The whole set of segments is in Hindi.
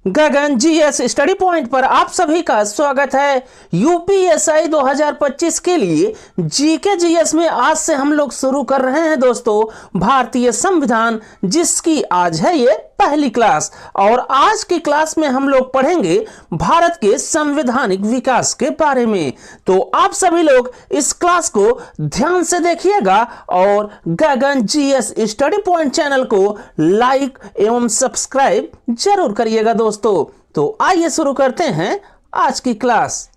गगन जीएस स्टडी पॉइंट पर आप सभी का स्वागत है। यूपीएसआई 2025 के लिए जीके जीएस में आज से हम लोग शुरू कर रहे हैं दोस्तों भारतीय संविधान, जिसकी आज है ये पहली क्लास। और आज की क्लास में हम लोग पढ़ेंगे भारत के संवैधानिक विकास के बारे में। तो आप सभी लोग इस क्लास को ध्यान से देखिएगा और गगन जीएस स्टडी पॉइंट चैनल को लाइक एवं सब्सक्राइब जरूर करिएगा दोस्तों। तो आइए शुरू करते हैं आज की क्लास।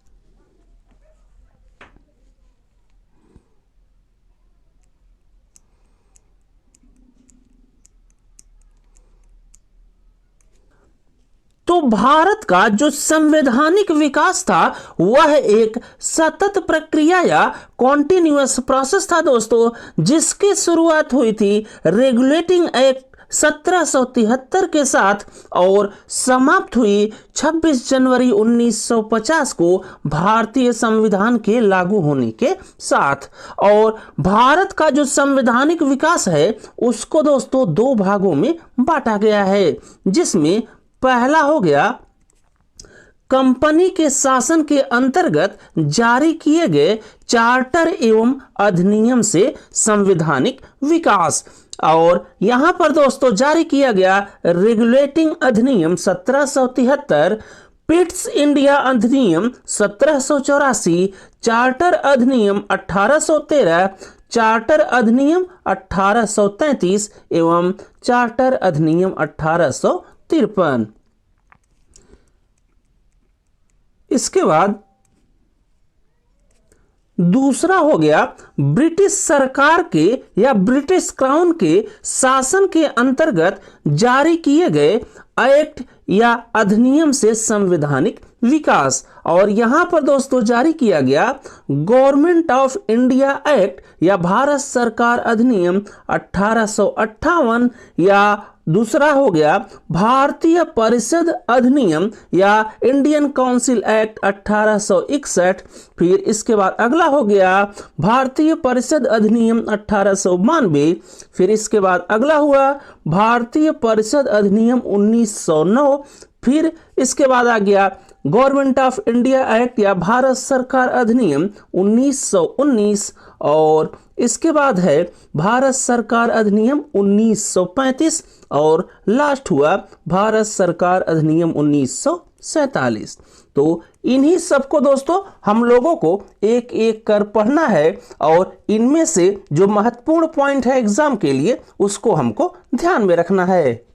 तो भारत का जो संवैधानिक विकास था वह एक सतत प्रक्रिया या कॉन्टिन्यूअस प्रोसेस था दोस्तों, जिसकी शुरुआत हुई थी रेगुलेटिंग एक्ट 1773 के साथ और समाप्त हुई 26 जनवरी 1950 को भारतीय संविधान के लागू होने के साथ। और भारत का जो संवैधानिक विकास है उसको दोस्तों दो भागों में बांटा गया है, जिसमें पहला हो गया कंपनी के शासन के अंतर्गत जारी किए गए चार्टर एवं अधिनियम से संवैधानिक विकास। और यहां पर दोस्तों जारी किया गया रेगुलेटिंग अधिनियम 1773, पिट्स इंडिया अधिनियम 1784, चार्टर अधिनियम 1813, चार्टर अधिनियम 1833 एवं चार्टर अधिनियम 1853। इसके बाद दूसरा हो गया ब्रिटिश सरकार के या ब्रिटिश क्राउन के शासन के अंतर्गत जारी किए गए एक्ट या अधिनियम से संवैधानिक विकास। और यहां पर दोस्तों जारी किया गया गवर्नमेंट ऑफ इंडिया एक्ट या भारत सरकार अधिनियम 1858, या दूसरा हो गया भारतीय परिषद अधिनियम या इंडियन काउंसिल एक्ट 1861। फिर इसके बाद अगला हो गया भारतीय परिषद अधिनियम 1892। फिर इसके बाद अगला हुआ भारतीय परिषद अधिनियम 1909। फिर इसके बाद आ गया गवर्नमेंट ऑफ इंडिया एक्ट या भारत सरकार अधिनियम 1919। और इसके बाद है भारत सरकार अधिनियम 1935 और लास्ट हुआ भारत सरकार अधिनियम 1947। तो इन्हीं सबको दोस्तों हम लोगों को एक एक कर पढ़ना है और इनमें से जो महत्वपूर्ण पॉइंट है एग्जाम के लिए उसको हमको ध्यान में रखना है।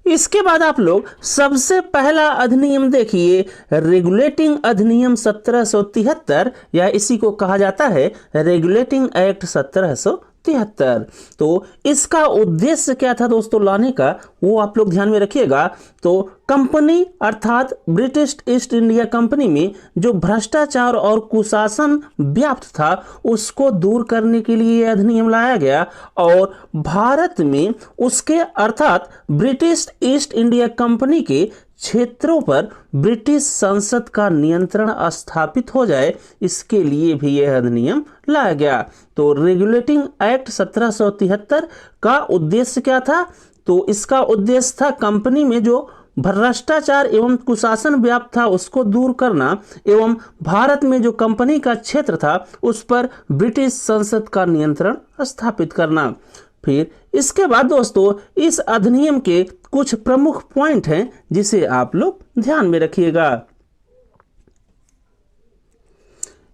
इसके बाद आप लोग सबसे पहला अधिनियम देखिए, रेगुलेटिंग अधिनियम 1773 या इसी को कहा जाता है रेगुलेटिंग एक्ट 1773। तो इसका उद्देश्य क्या था दोस्तों लाने का, वो आप लोग ध्यान में रखिएगा। तो कंपनी अर्थात ब्रिटिश ईस्ट इंडिया कंपनी में जो भ्रष्टाचार और कुशासन व्याप्त था उसको दूर करने के लिए यह अधिनियम लाया गया और भारत में उसके अर्थात ब्रिटिश ईस्ट इंडिया कंपनी के क्षेत्रों पर ब्रिटिश संसद का नियंत्रण स्थापित हो जाए, इसके लिए भी यह अधिनियम लाया गया। तो रेगुलेटिंग एक्ट 1773 का उद्देश्य क्या था? तो इसका उद्देश्य था कंपनी में जो भ्रष्टाचार एवं कुशासन व्याप्त था उसको दूर करना एवं भारत में जो कंपनी का क्षेत्र था उस पर ब्रिटिश संसद का नियंत्रण स्थापित करना। फिर इसके बाद दोस्तों इस अधिनियम के कुछ प्रमुख पॉइंट हैं जिसे आप लोग ध्यान में रखिएगा।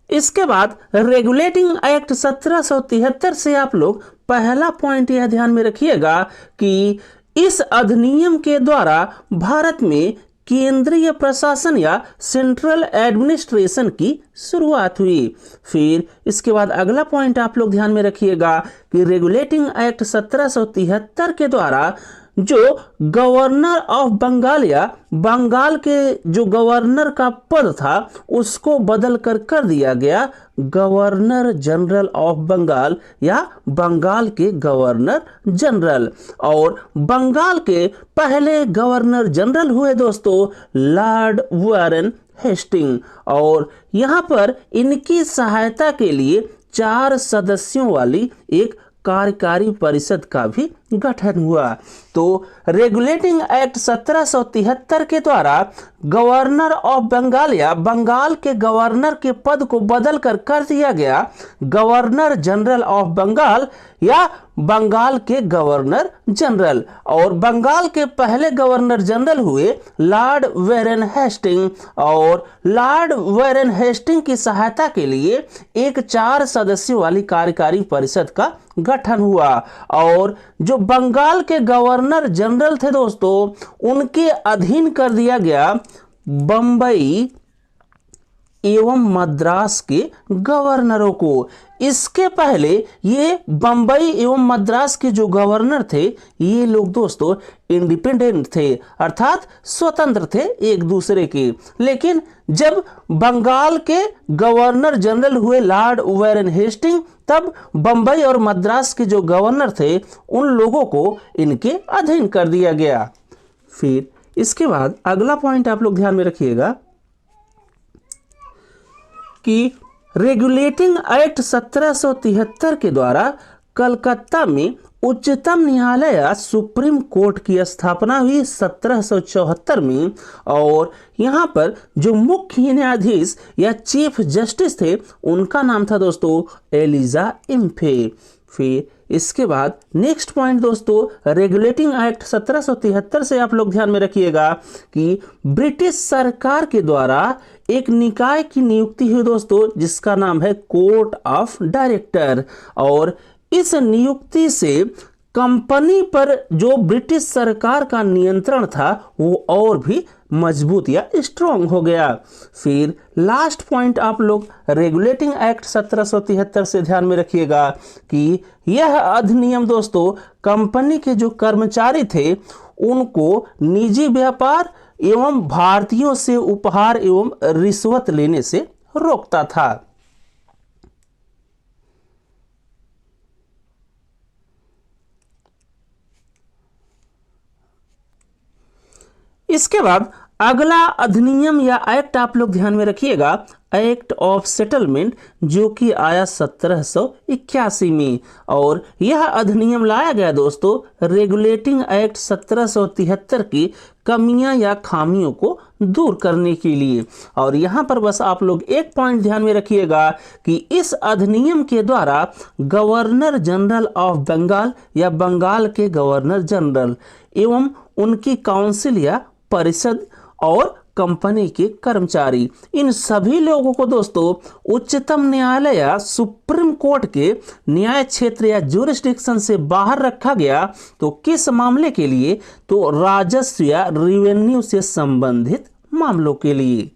इसके बाद रेगुलेटिंग एक्ट 1773 से आप लोग पहला पॉइंट यह ध्यान में रखिएगा कि इस अधिनियम के द्वारा भारत में केंद्रीय प्रशासन या सेंट्रल एडमिनिस्ट्रेशन की शुरुआत हुई। फिर इसके बाद अगला पॉइंट आप लोग ध्यान में रखिएगा कि रेगुलेटिंग एक्ट 1773 के द्वारा जो गवर्नर ऑफ बंगाल या बंगाल के जो गवर्नर का पद था उसको बदल कर दिया गया गवर्नर जनरल ऑफ बंगाल या बंगाल के गवर्नर जनरल। और बंगाल के पहले गवर्नर जनरल हुए दोस्तों लॉर्ड वारेन हेस्टिंग। और यहाँ पर इनकी सहायता के लिए 4 सदस्यों वाली एक कार्यकारी परिषद का भी गठन हुआ। तो रेगुलेटिंग एक्ट 1773 के द्वारा गवर्नर ऑफ बंगाल या बंगाल के गवर्नर के पद को बदलकर कर दिया गया गवर्नर जनरल ऑफ बंगाल या बंगाल के गवर्नर जनरल। और बंगाल के पहले गवर्नर जनरल हुए लॉर्ड वेरेन हेस्टिंग, और लॉर्ड वेरेन हेस्टिंग की सहायता के लिए एक 4 सदस्यों वाली कार्यकारी परिषद का गठन हुआ। और जो बंगाल के गवर्नर जनरल थे दोस्तों, उनके अधीन कर दिया गया बंबई एवं मद्रास के गवर्नरों को। इसके पहले ये बंबई एवं मद्रास के जो गवर्नर थे, ये लोग दोस्तों इंडिपेंडेंट थे, अर्थात स्वतंत्र थे एक दूसरे के। लेकिन जब बंगाल के गवर्नर जनरल हुए लॉर्ड वेरेन हेस्टिंग, तब बंबई और मद्रास के जो गवर्नर थे उन लोगों को इनके अधीन कर दिया गया। फिर इसके बाद अगला पॉइंट आप लोग ध्यान में रखिएगा कि रेगुलेटिंग एक्ट 1773 के द्वारा कलकत्ता में उच्चतम न्यायालय या सुप्रीम कोर्ट की स्थापना हुई 1774 में। और यहाँ पर जो मुख्य न्यायाधीश या चीफ जस्टिस थे, उनका नाम था दोस्तों एलिजा इम्फे। फिर इसके बाद नेक्स्ट पॉइंट दोस्तों, रेगुलेटिंग एक्ट 1773 से आप लोग ध्यान में रखिएगा कि ब्रिटिश सरकार के द्वारा एक निकाय की नियुक्ति हुई दोस्तों, जिसका नाम है कोर्ट ऑफ डायरेक्टर। और इस नियुक्ति से कंपनी पर जो ब्रिटिश सरकार का नियंत्रण था वो और भी मजबूत या स्ट्रांग हो गया। फिर लास्ट पॉइंट आप लोग रेगुलेटिंग एक्ट 1773 से ध्यान में रखिएगा कि यह अधिनियम दोस्तों कंपनी के जो कर्मचारी थे उनको निजी व्यापार एवं भारतीयों से उपहार एवं रिश्वत लेने से रोकता था। इसके बाद अगला अधिनियम या एक्ट आप लोग ध्यान में रखिएगा, एक्ट ऑफ सेटलमेंट, जो कि आया 1781 में। और यह अधिनियम लाया गया दोस्तों रेगुलेटिंग एक्ट 1773 की कमियां या खामियों को दूर करने के लिए। और यहां पर बस आप लोग एक पॉइंट ध्यान में रखिएगा कि इस अधिनियम के द्वारा गवर्नर जनरल ऑफ बंगाल या बंगाल के गवर्नर जनरल एवं उनकी काउंसिल या परिषद और कंपनी के कर्मचारी, इन सभी लोगों को दोस्तों उच्चतम न्यायालय या सुप्रीम कोर्ट के न्याय क्षेत्र या ज्यूरिसडिक्शन से बाहर रखा गया। तो किस मामले के लिए? तो राजस्व या रेवेन्यू से संबंधित मामलों के लिए।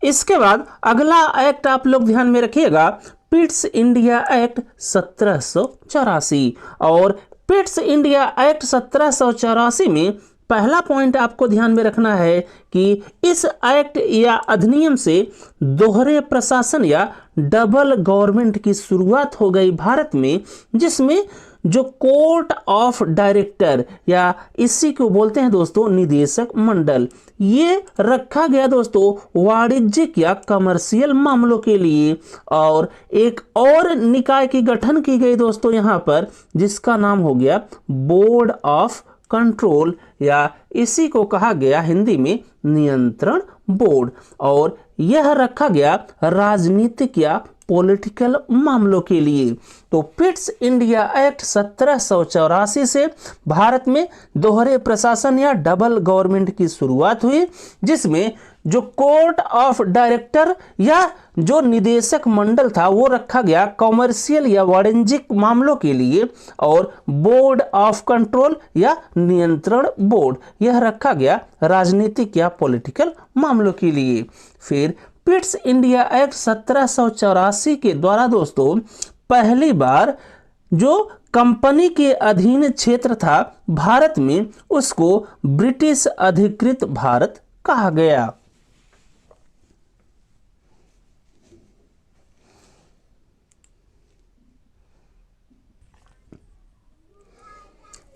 इसके बाद अगला एक्ट आप लोग ध्यान में रखिएगा, पिट्स इंडिया एक्ट 1784। और पिट्स इंडिया एक्ट 1784 में पहला पॉइंट आपको ध्यान में रखना है कि इस एक्ट या अधिनियम से दोहरे प्रशासन या डबल गवर्नमेंट की शुरुआत हो गई भारत में, जिसमें जो कोर्ट ऑफ डायरेक्टर या इसी को बोलते हैं दोस्तों निदेशक मंडल, ये रखा गया दोस्तों वाणिज्यिक या कमर्शियल मामलों के लिए। और एक और निकाय की गठन की गई दोस्तों यहाँ पर, जिसका नाम हो गया बोर्ड ऑफ कंट्रोल या इसी को कहा गया हिंदी में नियंत्रण बोर्ड। और यह रखा गया राजनीतिक या पॉलिटिकल मामलों के लिए। तो पिट्स इंडिया एक्ट 1784 से भारत में दोहरे प्रशासन या डबल गवर्नमेंट की शुरुआत हुई, जिसमें जो कोर्ट ऑफ डायरेक्टर या जो निदेशक मंडल था वो रखा गया कॉमर्शियल या वाणिज्यिक मामलों के लिए, और बोर्ड ऑफ कंट्रोल या नियंत्रण बोर्ड यह रखा गया राजनीतिक या पॉलिटिकल मामलों के लिए। फिर पिट्स इंडिया एक्ट 1784 के द्वारा दोस्तों पहली बार जो कंपनी के अधीन क्षेत्र था भारत में, उसको ब्रिटिश अधिकृत भारत कहा गया।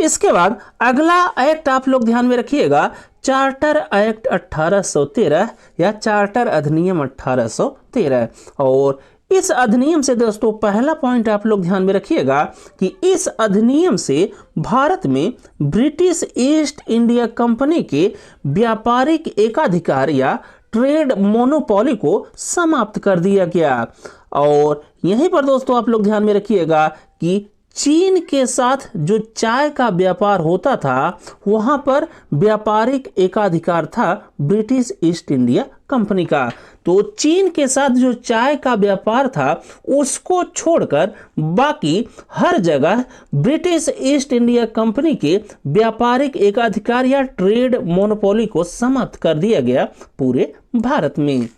इसके बाद अगला एक्ट आप लोग ध्यान में रखिएगा चार्टर एक्ट 1813 या चार्टर अधिनियम 1813। और इस अधिनियम से दोस्तों पहला पॉइंट आप लोग ध्यान में रखिएगा कि इस अधिनियम से भारत में ब्रिटिश ईस्ट इंडिया कंपनी के व्यापारिक एकाधिकार या ट्रेड मोनोपोली को समाप्त कर दिया गया। और यहीं पर दोस्तों आप लोग ध्यान में रखिएगा कि चीन के साथ जो चाय का व्यापार होता था वहां पर व्यापारिक एकाधिकार था ब्रिटिश ईस्ट इंडिया कंपनी का। तो चीन के साथ जो चाय का व्यापार था उसको छोड़कर बाकी हर जगह ब्रिटिश ईस्ट इंडिया कंपनी के व्यापारिक एकाधिकार या ट्रेड मोनोपोली को समाप्त कर दिया गया पूरे भारत में।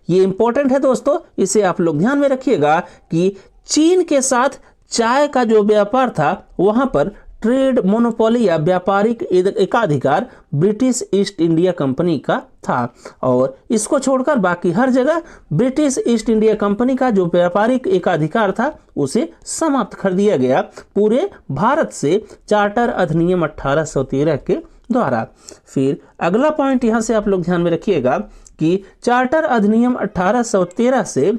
ये इंपॉर्टेंट है दोस्तों, इसे आप लोग ध्यान में रखिएगा कि चीन के साथ चाय का जो व्यापार था वहां पर ट्रेड मोनोपोली या व्यापारिक एकाधिकार ब्रिटिश ईस्ट इंडिया कंपनी का था और इसको छोड़कर बाकी हर जगह ब्रिटिश ईस्ट इंडिया कंपनी का जो व्यापारिक एकाधिकार था उसे समाप्त कर दिया गया पूरे भारत से चार्टर अधिनियम 1813 के द्वारा। फिर अगला पॉइंट यहां से आप लोग ध्यान में रखिएगा कि चार्टर अधिनियम 1813 से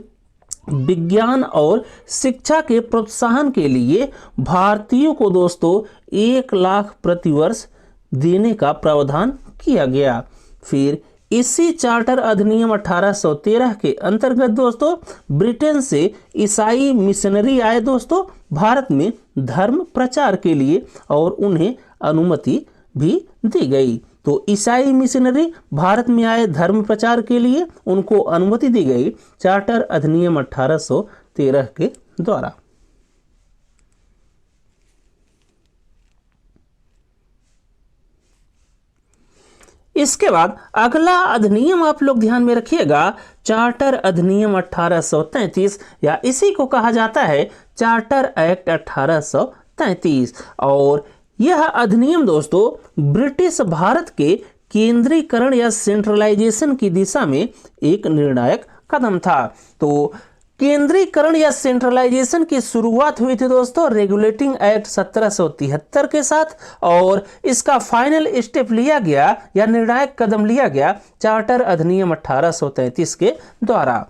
विज्ञान और शिक्षा के प्रोत्साहन के लिए भारतीयों को दोस्तों 1 लाख प्रतिवर्ष देने का प्रावधान किया गया। फिर इसी चार्टर अधिनियम 1813 के अंतर्गत दोस्तों ब्रिटेन से ईसाई मिशनरी आए दोस्तों भारत में धर्म प्रचार के लिए और उन्हें अनुमति भी दी गई। तो ईसाई मिशनरी भारत में आए धर्म प्रचार के लिए उनको अनुमति दी गई चार्टर अधिनियम 1813 के द्वारा। इसके बाद अगला अधिनियम आप लोग ध्यान में रखिएगा चार्टर अधिनियम 1833 या इसी को कहा जाता है चार्टर एक्ट 1833। और यह अधिनियम दोस्तों ब्रिटिश भारत के केंद्रीकरण या सेंट्रलाइजेशन की दिशा में एक निर्णायक कदम था। तो केंद्रीकरण या सेंट्रलाइजेशन की शुरुआत हुई थी दोस्तों रेगुलेटिंग एक्ट 1773 के साथ और इसका फाइनल स्टेप लिया गया या निर्णायक कदम लिया गया चार्टर अधिनियम 1833 के द्वारा।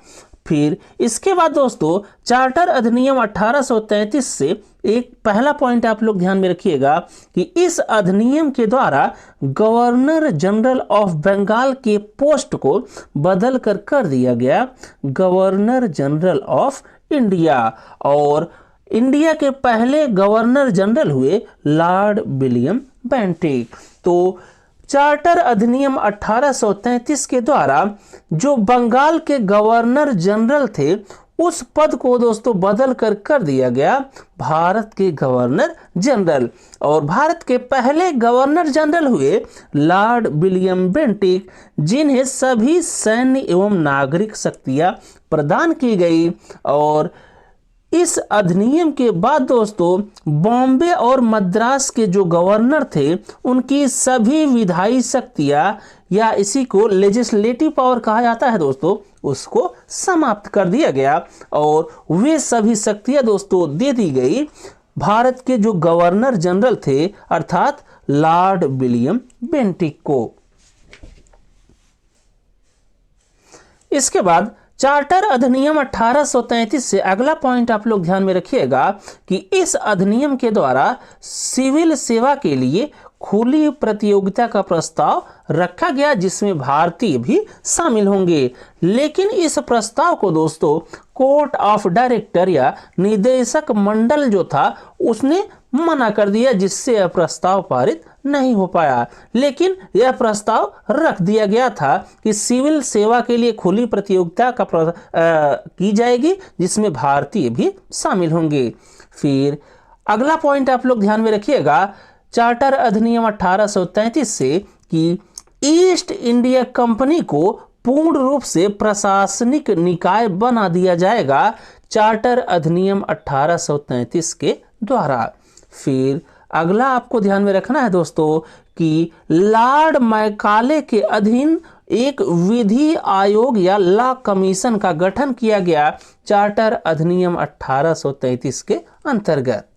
फिर इसके बाद दोस्तों चार्टर अधिनियम 1833 से एक पहला पॉइंट आप लोग ध्यान में रखिएगा कि इस अधिनियम के द्वारा गवर्नर जनरल ऑफ बंगाल के पोस्ट को बदल कर दिया गया गवर्नर जनरल ऑफ इंडिया और इंडिया के पहले गवर्नर जनरल हुए लॉर्ड विलियम बेंटिक। तो चार्टर अधिनियम 1833 के द्वारा जो बंगाल के गवर्नर जनरल थे उस पद को दोस्तों बदल कर दिया गया भारत के गवर्नर जनरल और भारत के पहले गवर्नर जनरल हुए लॉर्ड विलियम बेंटिक जिन्हें सभी सैन्य एवं नागरिक शक्तियां प्रदान की गई। और इस अधिनियम के बाद दोस्तों बॉम्बे और मद्रास के जो गवर्नर थे उनकी सभी विधायी शक्तियां या इसी को लेजिस्लेटिव पावर कहा जाता है दोस्तों उसको समाप्त कर दिया गया और वे सभी शक्तियां दोस्तों दे दी गई भारत के जो गवर्नर जनरल थे अर्थात लॉर्ड विलियम बेंटिक को। इसके बाद चार्टर अधिनियम 1833 से अगला पॉइंट आप लोग ध्यान में रखिएगा कि इस अधिनियम के द्वारा सिविल सेवा के लिए खुली प्रतियोगिता का प्रस्ताव रखा गया जिसमें भारतीय भी शामिल होंगे। लेकिन इस प्रस्ताव को दोस्तों कोर्ट ऑफ डायरेक्टर या निदेशक मंडल जो था उसने मना कर दिया जिससे यह प्रस्ताव पारित नहीं हो पाया। लेकिन यह प्रस्ताव रख दिया गया था कि सिविल सेवा के लिए खुली प्रतियोगिता की जाएगी जिसमें भारतीय भी शामिल होंगे। फिर अगला पॉइंट आप लोग ध्यान में रखिएगा चार्टर अधिनियम 1833 से कि ईस्ट इंडिया कंपनी को पूर्ण रूप से प्रशासनिक निकाय बना दिया जाएगा चार्टर अधिनियम 1833 के द्वारा। फिर अगला आपको ध्यान में रखना है दोस्तों कि लॉर्ड मैकाले के अधीन एक विधि आयोग या लॉ कमीशन का गठन किया गया चार्टर अधिनियम 1833 के अंतर्गत।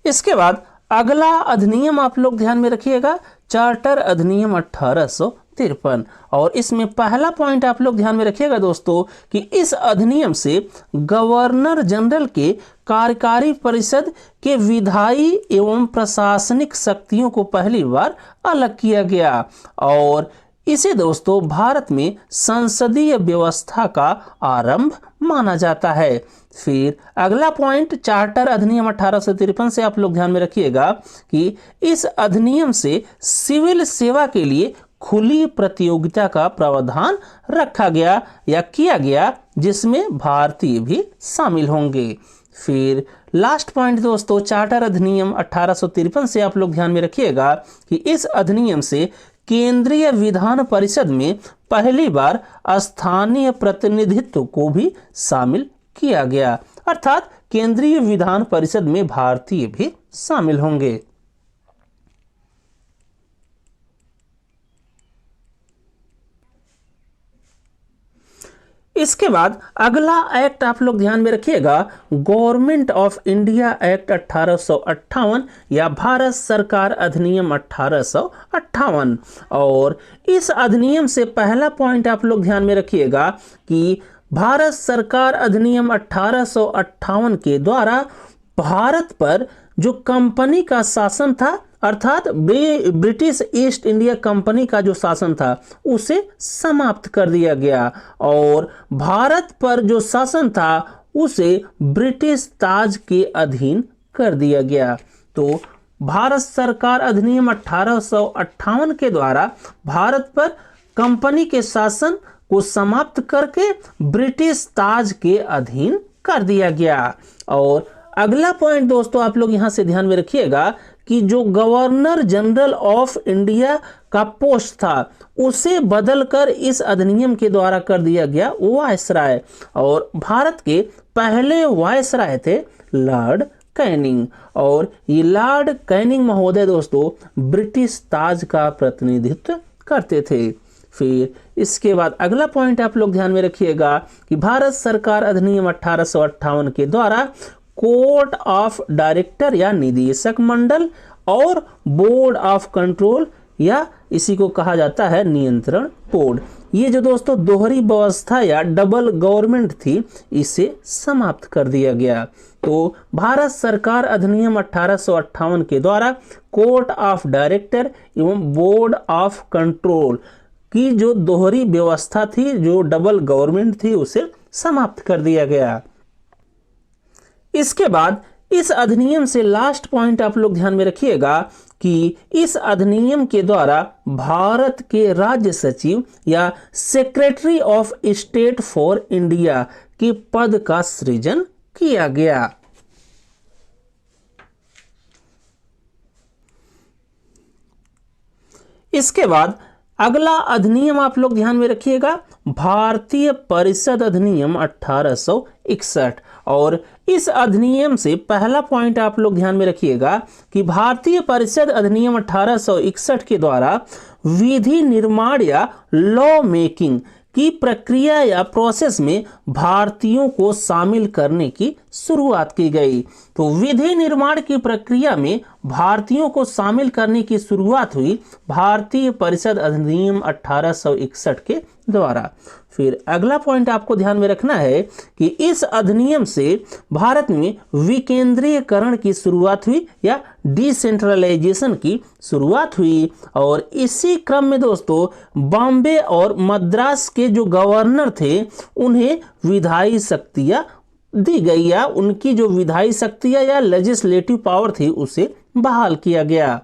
इसके बाद अगला अधिनियम आप लोग ध्यान में रखिएगा, चार्टर अधिनियम 1853। और इसमें पहला पॉइंट आप लोग ध्यान में रखिएगा दोस्तों कि इस अधिनियम से गवर्नर जनरल के कार्यकारी परिषद के विधायी एवं प्रशासनिक शक्तियों को पहली बार अलग किया गया और इसे दोस्तों भारत में संसदीय व्यवस्था का आरंभ माना जाता है। फिर अगला पॉइंट चार्टर अधिनियम 1853 से आप लोग ध्यान में रखिएगा कि इस अधिनियम से सिविल सेवा के लिए खुली प्रतियोगिता का प्रावधान रखा गया या किया गया, जिसमें भारतीय भी शामिल होंगे। फिर लास्ट पॉइंट दोस्तों चार्टर अधिनियम 1853 से आप लोग ध्यान में रखिएगा कि इस अधिनियम से केंद्रीय विधान परिषद में पहली बार स्थानीय प्रतिनिधित्व को भी शामिल किया गया, अर्थात केंद्रीय विधान परिषद में भारतीय भी शामिल होंगे। इसके बाद अगला एक्ट आप लोग ध्यान में रखिएगा, गवर्नमेंट ऑफ इंडिया एक्ट 1858 या भारत सरकार अधिनियम 1858। और इस अधिनियम से पहला पॉइंट आप लोग ध्यान में रखिएगा कि भारत सरकार अधिनियम 1858 के द्वारा भारत पर जो कंपनी का शासन था, अर्थात ब्रिटिश ईस्ट इंडिया कंपनी का जो शासन था उसे समाप्त कर दिया गया और भारत पर जो शासन था उसे ब्रिटिश ताज के अधीन कर दिया गया। तो भारत सरकार अधिनियम 1858 के द्वारा भारत पर कंपनी के शासन को समाप्त करके ब्रिटिश ताज के अधीन कर दिया गया। और अगला पॉइंट दोस्तों आप लोग यहां से ध्यान में रखिएगा कि जो गवर्नर जनरल ऑफ इंडिया का पोस्ट था उसे बदलकर इस अधिनियम के द्वारा कर दिया गया वायसराय और भारत के पहले वायसराय थे लॉर्ड कैनिंग और ये लॉर्ड कैनिंग महोदय दोस्तों ब्रिटिश ताज का प्रतिनिधित्व करते थे। फिर इसके बाद अगला पॉइंट आप लोग ध्यान में रखिएगा कि भारत सरकार अधिनियम 1858 के द्वारा कोर्ट ऑफ डायरेक्टर या निदेशक मंडल और बोर्ड ऑफ कंट्रोल या इसी को कहा जाता है नियंत्रण बोर्ड, ये जो दोस्तों दोहरी व्यवस्था या डबल गवर्नमेंट थी इसे समाप्त कर दिया गया। तो भारत सरकार अधिनियम 1858 के द्वारा कोर्ट ऑफ डायरेक्टर एवं बोर्ड ऑफ कंट्रोल की जो दोहरी व्यवस्था थी, जो डबल गवर्नमेंट थी, उसे समाप्त कर दिया गया। इसके बाद इस अधिनियम से लास्ट पॉइंट आप लोग ध्यान में रखिएगा कि इस अधिनियम के द्वारा भारत के राज्य सचिव या secretary of state for India के पद का सृजन किया गया। इसके बाद अगला अधिनियम आप लोग ध्यान में रखिएगा, भारतीय परिषद अधिनियम 1861। और इस अधिनियम से पहला पॉइंट आप लोग ध्यान में रखिएगा कि भारतीय परिषद अधिनियम 1861 के द्वारा विधि निर्माण या लॉ मेकिंग की प्रक्रिया या प्रोसेस में भारतीयों को शामिल करने की शुरुआत की गई। तो विधि निर्माण की प्रक्रिया में भारतीयों को शामिल करने की शुरुआत हुई भारतीय परिषद अधिनियम 1861 के द्वारा। फिर अगला पॉइंट आपको ध्यान में रखना है कि इस अधिनियम से भारत में विकेंद्रीयकरण की शुरुआत हुई या डिसेंट्रलाइजेशन की शुरुआत हुई और इसी क्रम में दोस्तों बॉम्बे और मद्रास के जो गवर्नर थे उन्हें विधायी शक्तियां दी गई या उनकी जो विधायी शक्तियां या लेजिस्लेटिव पावर थी उसे बहाल किया गया।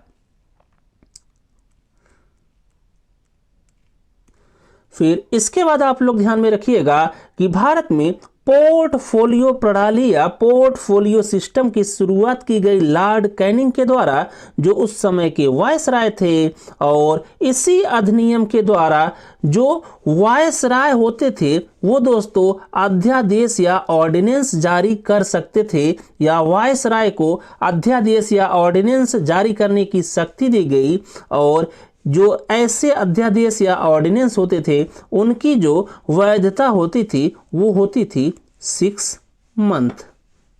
फिर इसके बाद आप लोग ध्यान में रखिएगा कि भारत में पोर्टफोलियो प्रणाली या पोर्टफोलियो सिस्टम की शुरुआत की गई लॉर्ड कैनिंग के द्वारा, जो उस समय के वायसराय थे। और इसी अधिनियम के द्वारा जो वायसराय होते थे वो दोस्तों अध्यादेश या ऑर्डिनेंस जारी कर सकते थे या वायसराय को अध्यादेश या ऑर्डिनेंस जारी करने की शक्ति दी गई। और जो ऐसे अध्यादेश या ऑर्डिनेंस होते थे उनकी जो वैधता होती थी वो होती थी 6 मंथ।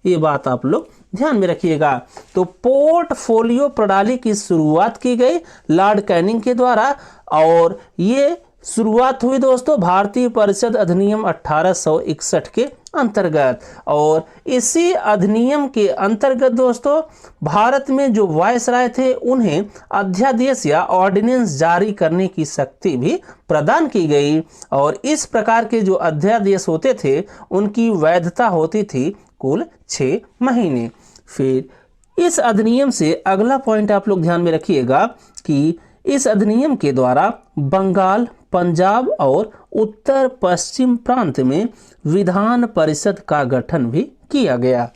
ये बात आप लोग ध्यान में रखिएगा। तो पोर्टफोलियो प्रणाली की शुरुआत की गई लॉर्ड कैनिंग के द्वारा, और ये शुरुआत हुई दोस्तों भारतीय परिषद अधिनियम 1861 के अंतर्गत। और इसी अधिनियम के अंतर्गत दोस्तों भारत में जो वायसराय थे उन्हें अध्यादेश या ऑर्डिनेंस जारी करने की शक्ति भी प्रदान की गई, और इस प्रकार के जो अध्यादेश होते थे उनकी वैधता होती थी कुल 6 महीने। फिर इस अधिनियम से अगला पॉइंट आप लोग ध्यान में रखिएगा कि इस अधिनियम के द्वारा बंगाल, पंजाब और उत्तर पश्चिम प्रांत में विधान परिषद का गठन भी किया गया।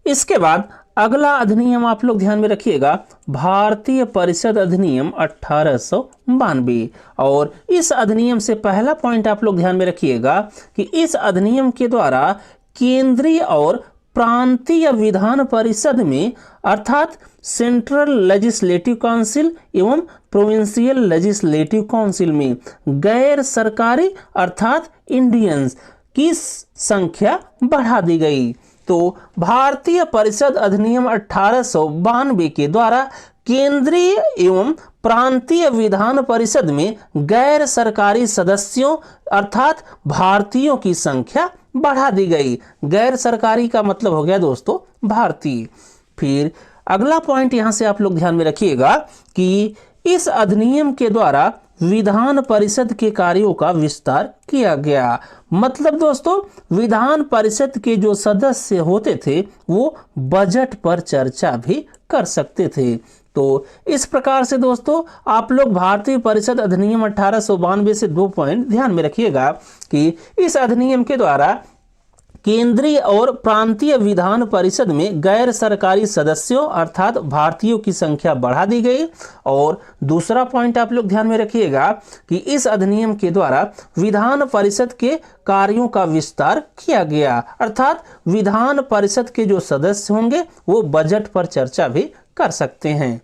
इसके बाद अगला अधिनियम आप लोग ध्यान में रखिएगा भारतीय परिषद अधिनियम 1892, और इस अधिनियम से पहला पॉइंट आप लोग ध्यान में रखिएगा कि इस अधिनियम के द्वारा केंद्रीय और प्रांतीय विधान परिषद में अर्थात सेंट्रल लेजिस्लेटिव काउंसिल एवं प्रोविंशियल लेजिस्लेटिव काउंसिल में गैर सरकारी अर्थात इंडियंस की संख्या बढ़ा दी गई। तो भारतीय परिषद अधिनियम 1892 के द्वारा केंद्रीय एवं प्रांतीय विधान परिषद में गैर सरकारी सदस्यों अर्थात भारतीयों की संख्या बढ़ा दी गई। गैर सरकारी का मतलब हो गया दोस्तों भारतीय। फिर अगला पॉइंट यहां से आप लोग ध्यान में रखिएगा कि इस अधिनियम के द्वारा विधान परिषद के कार्यों का विस्तार किया गया। मतलब दोस्तों विधान परिषद के जो सदस्य होते थे वो बजट पर चर्चा भी कर सकते थे। तो इस प्रकार से दोस्तों आप लोग भारतीय परिषद अधिनियम 1892 से 2 पॉइंट ध्यान में रखिएगा कि इस अधिनियम के द्वारा केंद्रीय और प्रांतीय विधान परिषद में गैर सरकारी सदस्यों अर्थात भारतीयों की संख्या बढ़ा दी गई। और दूसरा पॉइंट आप लोग ध्यान में रखिएगा कि इस अधिनियम के द्वारा विधान परिषद के कार्यों का विस्तार किया गया, अर्थात विधान परिषद के जो सदस्य होंगे वो बजट पर चर्चा भी कर सकते हैं।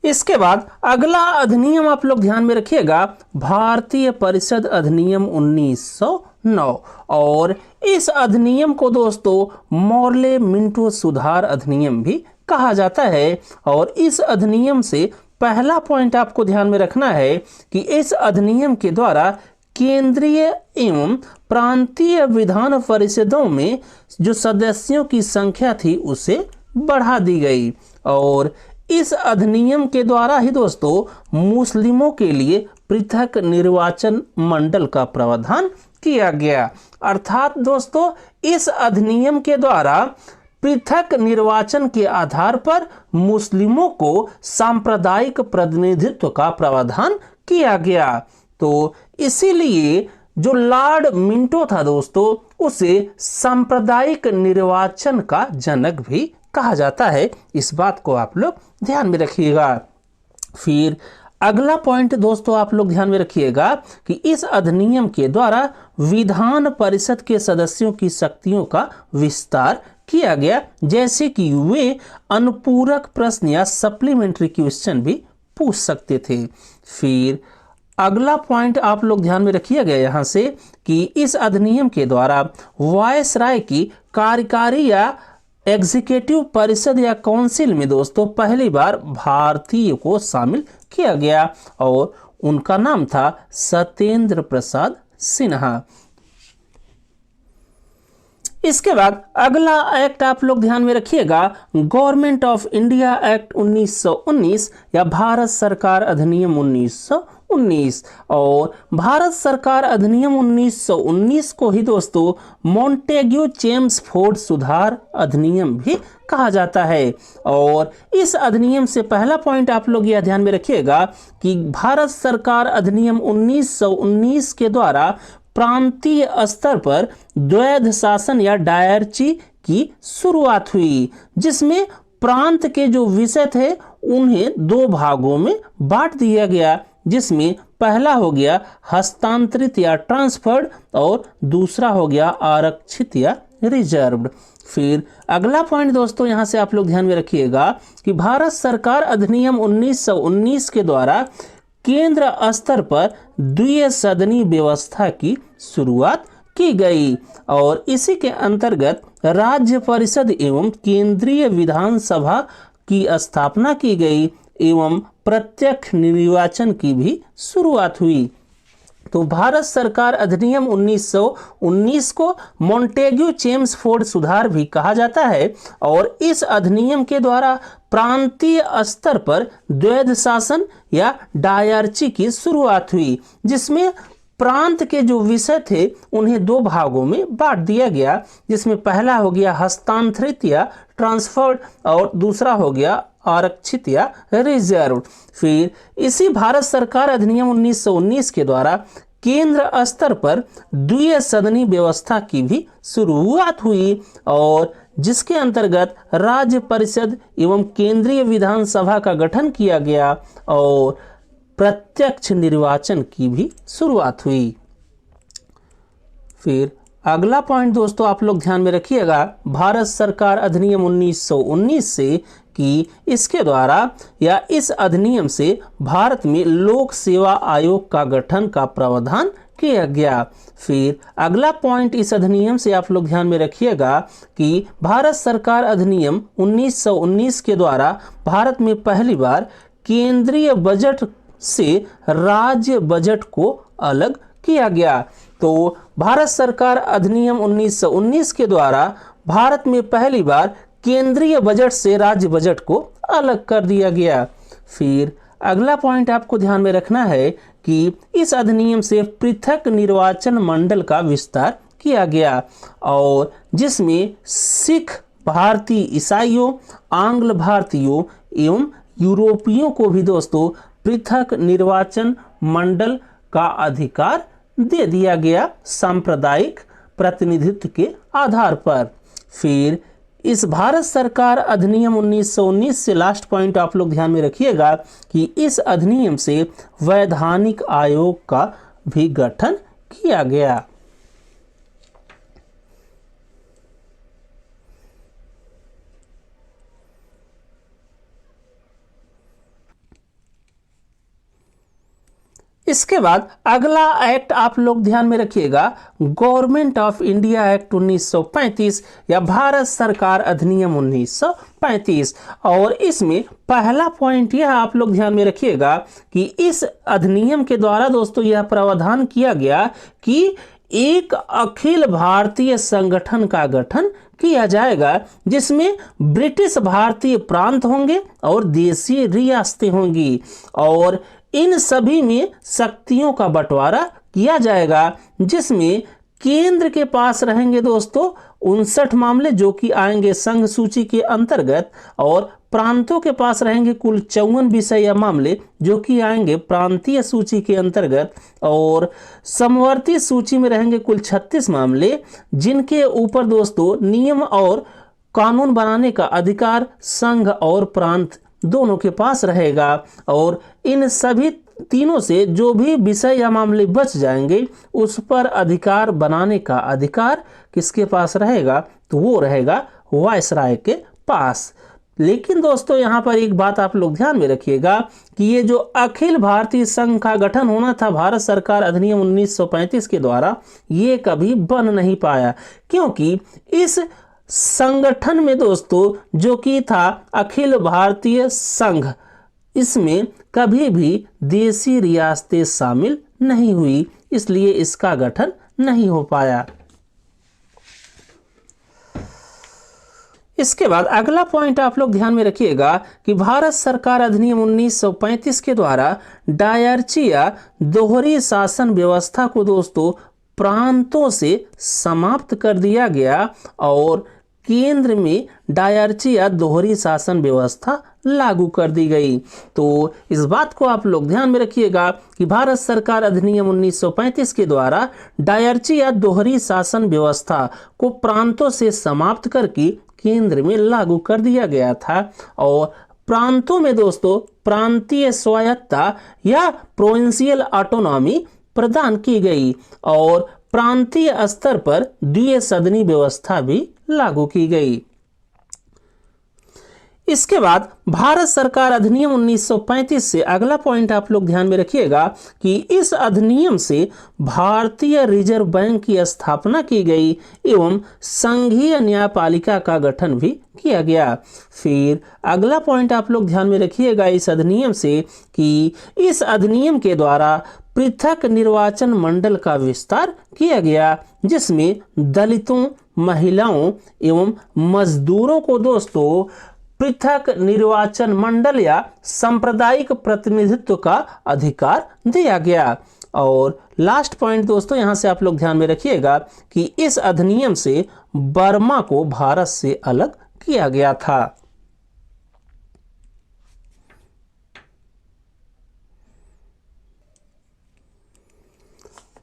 इसके बाद अगला अधिनियम आप लोग ध्यान में रखिएगा भारतीय परिषद अधिनियम 1909, और इस अधिनियम को दोस्तों मॉर्ले मिंटो सुधार अधिनियम भी कहा जाता है। और इस अधिनियम से पहला पॉइंट आपको ध्यान में रखना है कि इस अधिनियम के द्वारा केंद्रीय एवं प्रांतीय विधान परिषदों में जो सदस्यों की संख्या थी उसे बढ़ा दी गई। और इस अधिनियम के द्वारा ही दोस्तों मुस्लिमों के लिए पृथक निर्वाचन मंडल का प्रावधान किया गया। अर्थात दोस्तों इस अधिनियम के द्वारा पृथक निर्वाचन के आधार पर मुस्लिमों को सांप्रदायिक प्रतिनिधित्व का प्रावधान किया गया। तो इसीलिए जो लॉर्ड मिंटो था दोस्तों उसे सांप्रदायिक निर्वाचन का जनक भी कहा जाता है। इस बात को आप लोग ध्यान में रखिएगा। फिर अगला पॉइंट दोस्तों आप लोग ध्यान में रखिएगा कि इस अधिनियम के द्वारा विधान परिषद के सदस्यों की शक्तियों का विस्तार किया गया, जैसे कि वे अनुपूरक प्रश्न या सप्लीमेंट्री क्वेश्चन भी पूछ सकते थे। फिर अगला पॉइंट आप लोग ध्यान में रखिएगा यहाँ से कि इस अधिनियम के द्वारा वायसराय की कार्यकारी या एग्जीक्यूटिव परिषद या काउंसिल में दोस्तों पहली बार भारतीय को शामिल किया गया, और उनका नाम था सत्येंद्र प्रसाद सिन्हा। इसके बाद अगला एक्ट आप लोग ध्यान में रखिएगा गवर्नमेंट ऑफ इंडिया एक्ट 1919 या भारत सरकार अधिनियम 1919। और भारत सरकार अधिनियम 1919 को ही दोस्तों मॉन्टेग्यू चेम्सफोर्ड सुधार अधिनियम भी कहा जाता है। और इस अधिनियम से पहला पॉइंट आप लोग यह ध्यान में रखिएगा कि भारत सरकार अधिनियम 1919 के द्वारा प्रांतीय स्तर पर द्वैध शासन या डायरची की शुरुआत हुई, जिसमें प्रांत के जो विषय थे उन्हें 2 भागों में बांट दिया गया, जिसमें पहला हो गया हस्तांतरित या ट्रांसफर्ड और दूसरा हो गया आरक्षित या रिजर्व्ड। फिर अगला पॉइंट दोस्तों यहां से आप लोग ध्यान में रखिएगा कि भारत सरकार अधिनियम 1919 के द्वारा केंद्र स्तर पर द्विसदनी व्यवस्था की शुरुआत की गई और इसी के अंतर्गत राज्य परिषद एवं केंद्रीय विधानसभा की स्थापना की गई एवं प्रत्यक्ष निर्वाचन की भी शुरुआत हुई। तो भारत सरकार अधिनियम 1919 को मॉन्टेग्यू चेम्सफोर्ड सुधार भी कहा जाता है और इस अधिनियम के द्वारा प्रांतीय स्तर पर द्वैध शासन या डायरची की शुरुआत हुई, जिसमें प्रांत के जो विषय थे उन्हें दो भागों में बांट दिया गया, जिसमें पहला हो गया हस्तांतरित या ट्रांसफर्ड और दूसरा हो गया आरक्षित या रिजर्व। फिर इसी भारत सरकार अधिनियम 1919 के द्वारा केंद्र स्तर पर द्विसदनी व्यवस्था की भी शुरुआत हुई और जिसके अंतर्गत राज्य परिषद एवं केंद्रीय विधानसभा का गठन किया गया और प्रत्यक्ष निर्वाचन की भी शुरुआत हुई। फिर अगला पॉइंट दोस्तों आप लोग ध्यान में रखिएगा, भारत सरकार अधिनियम 1919 से कि इसके द्वारा या इस अधिनियम से भारत में लोक सेवा आयोग का गठन का प्रावधान किया गया। फिर अगला पॉइंट इस अधिनियम से आप लोग ध्यान में रखिएगा कि भारत सरकार अधिनियम 1919 के द्वारा भारत में पहली बार केंद्रीय बजट से राज्य बजट को अलग किया गया। तो भारत सरकार अधिनियम 1919 के द्वारा भारत में पहली बार केंद्रीय बजट से राज्य बजट को अलग कर दिया गया। फिर अगला पॉइंट आपको ध्यान में रखना है कि इस अधिनियम से पृथक निर्वाचन मंडल का विस्तार किया गया और जिसमें सिख, भारतीय ईसाइयों, आंग्ल भारतीयों एवं यूरोपियों को भी दोस्तों पृथक निर्वाचन मंडल का अधिकार दे दिया गया सांप्रदायिक प्रतिनिधित्व के आधार पर। फिर इस भारत सरकार अधिनियम 1919 से लास्ट पॉइंट आप लोग ध्यान में रखिएगा कि इस अधिनियम से वैधानिक आयोग का भी गठन किया गया। इसके बाद अगला एक्ट आप लोग ध्यान में रखिएगा, गवर्नमेंट ऑफ इंडिया एक्ट 1935 या भारत सरकार अधिनियम 1935 और इसमें पहला पॉइंट यह आप लोग ध्यान में रखिएगा कि इस अधिनियम के द्वारा दोस्तों यह प्रावधान किया गया कि एक अखिल भारतीय संगठन का गठन किया जाएगा जिसमें ब्रिटिश भारतीय प्रांत होंगे और देशीय रियासतें होंगी और इन सभी में शक्तियों का बंटवारा किया जाएगा, जिसमें केंद्र के पास रहेंगे दोस्तों 59 मामले जो कि आएंगे संघ सूची के अंतर्गत और प्रांतों के पास रहेंगे कुल 54 विषय या मामले जो कि आएंगे प्रांतीय सूची के अंतर्गत और समवर्ती सूची में रहेंगे कुल 36 मामले जिनके ऊपर दोस्तों नियम और कानून बनाने का अधिकार संघ और प्रांत दोनों के पास रहेगा और इन सभी तीनों से जो भी विषय या मामले बच जाएंगे उस पर अधिकार बनाने का अधिकार किसके पास रहेगा, तो वो रहेगा वायसराय के पास। लेकिन दोस्तों यहाँ पर एक बात आप लोग ध्यान में रखिएगा कि ये जो अखिल भारतीय संघ का गठन होना था भारत सरकार अधिनियम 1935 के द्वारा ये कभी बन नहीं पाया, क्योंकि इस संगठन में दोस्तों जो कि था अखिल भारतीय संघ, इसमें कभी भी देशी रियासतें शामिल नहीं हुई, इसलिए इसका गठन नहीं हो पाया। इसके बाद अगला पॉइंट आप लोग ध्यान में रखिएगा कि भारत सरकार अधिनियम 1935 के द्वारा डायरची या दोहरी शासन व्यवस्था को दोस्तों प्रांतों से समाप्त कर दिया गया और केंद्र में डायरची या दोहरी शासन व्यवस्था लागू कर दी गई। तो इस बात को आप लोग ध्यान में रखिएगा कि भारत सरकार अधिनियम 1935 के द्वारा डायरची या दोहरी शासन व्यवस्था को प्रांतों से समाप्त करके केंद्र में लागू कर दिया गया था और प्रांतों में दोस्तों प्रांतीय स्वायत्तता या प्रोविंशियल ऑटोनॉमी प्रदान की गई और प्रांतीय स्तर पर द्विसदनी व्यवस्था भी लागू की गई। इसके बाद भारत सरकार अधिनियम 1935 से अगला पॉइंट आप लोग ध्यान में रखिएगा कि इस अधिनियम से भारतीय रिजर्व बैंक की स्थापना की गई एवं संघीय न्यायपालिका का गठन भी किया गया। फिर अगला पॉइंट आप लोग ध्यान में रखिएगा इस अधिनियम से कि इस अधिनियम के द्वारा पृथक निर्वाचन मंडल का विस्तार किया गया, जिसमें दलितों, महिलाओं एवं मजदूरों को दोस्तों पृथक निर्वाचन मंडल या सांप्रदायिक प्रतिनिधित्व का अधिकार दिया गया। और लास्ट पॉइंट दोस्तों यहां से आप लोग ध्यान में रखिएगा कि इस अधिनियम से बर्मा को भारत से अलग किया गया था।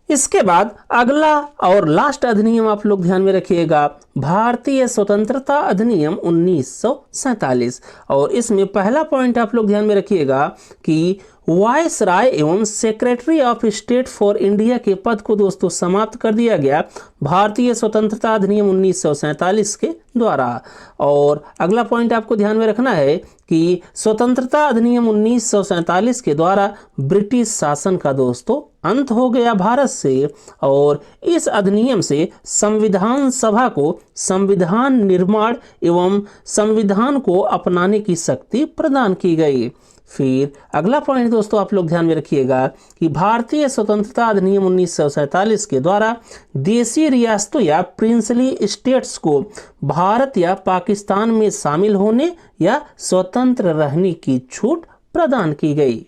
इसके बाद अगला और लास्ट अधिनियम आप लोग ध्यान में रखिएगा, भारतीय स्वतंत्रता अधिनियम 1947। और इसमें पहला पॉइंट आप लोग ध्यान में रखिएगा कि वायसराय एवं secretary of state for India के पद को दोस्तों समाप्त कर दिया गया भारतीय स्वतंत्रता अधिनियम 1947 के द्वारा। और अगला पॉइंट आपको ध्यान में रखना है कि स्वतंत्रता अधिनियम 1947 के द्वारा ब्रिटिश शासन का दोस्तों अंत हो गया भारत से। और इस अधिनियम से संविधान सभा को संविधान निर्माण एवं संविधान को अपनाने की शक्ति प्रदान की गई। फिर अगला पॉइंट दोस्तों आप लोग ध्यान में रखिएगा कि भारतीय स्वतंत्रता अधिनियम 1947 के द्वारा देशी रियासतों या प्रिंसली स्टेट्स को भारत या पाकिस्तान में शामिल होने या स्वतंत्र रहने की छूट प्रदान की गई।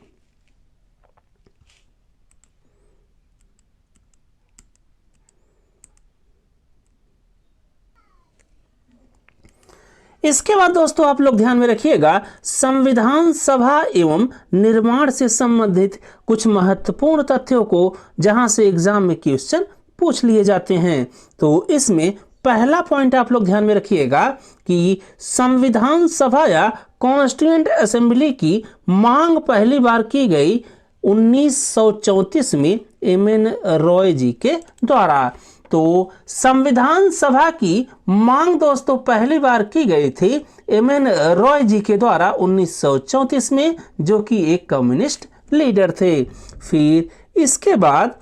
इसके बाद दोस्तों आप लोग ध्यान में रखिएगा संविधान सभा एवं निर्माण से संबंधित कुछ महत्वपूर्ण तथ्यों को जहां से एग्जाम में क्वेश्चन पूछ लिए जाते हैं। तो इसमें पहला पॉइंट आप लोग ध्यान में रखिएगा कि संविधान सभा या कॉन्स्टिट्यूएंट असेंबली की मांग पहली बार की गई 1934 में एम.एन. रॉय जी के द्वारा। तो संविधान सभा की मांग दोस्तों पहली बार की गई थी एम.एन. रॉय जी के द्वारा 1934 में, जो कि एक कम्युनिस्ट लीडर थे। फिर इसके बाद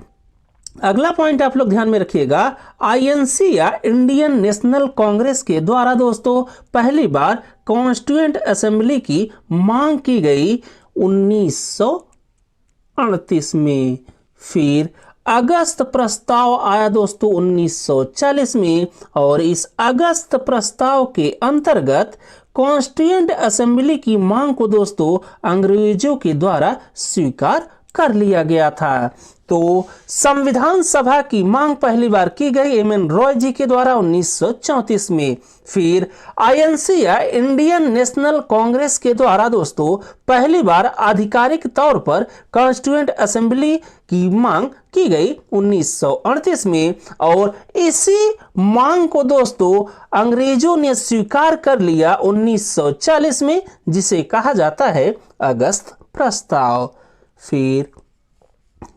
अगला पॉइंट आप लोग ध्यान में रखिएगा, आईएनसी या इंडियन नेशनल कांग्रेस के द्वारा दोस्तों पहली बार कॉन्स्टिट्यूएंट असेंबली की मांग की गई 1938 में। फिर अगस्त प्रस्ताव आया दोस्तों 1940 में, और इस अगस्त प्रस्ताव के अंतर्गत कॉन्स्टिट्यूएंट असेंबली की मांग को दोस्तों अंग्रेजों के द्वारा स्वीकार कर लिया गया था। तो संविधान सभा की मांग पहली बार की गई एम.एन. रॉय जी के द्वारा 1934 में। फिर आईएनसी या इंडियन नेशनल कांग्रेस के द्वारा दोस्तों पहली बार आधिकारिक तौर पर कॉन्स्टिट्यूएंट असेंबली की मांग की गई 1938 में, और इसी मांग को दोस्तों अंग्रेजों ने स्वीकार कर लिया 1940 में, जिसे कहा जाता है अगस्त प्रस्ताव। फिर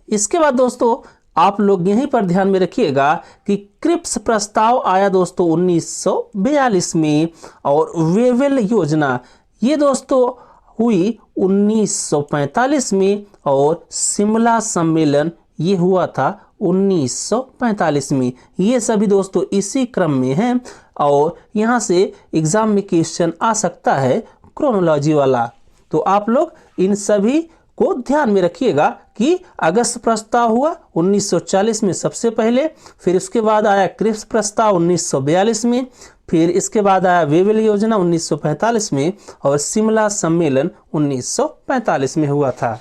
इसके बाद दोस्तों आप लोग यहीं पर ध्यान में रखिएगा कि क्रिप्स प्रस्ताव आया दोस्तों 1942 में, और वेवेल योजना ये दोस्तों हुई 1945 में, और शिमला सम्मेलन ये हुआ था 1945 में। ये सभी दोस्तों इसी क्रम में हैं, और यहाँ से एग्जाम में क्वेश्चन आ सकता है क्रोनोलॉजी वाला। तो आप लोग इन सभी को ध्यान में रखिएगा कि अगस्त प्रस्ताव हुआ 1940 में सबसे पहले, फिर उसके बाद आया क्रिप्स प्रस्ताव 1942 में, फिर इसके बाद आया वेवेल योजना 1945 में, और शिमला सम्मेलन 1945 में हुआ था।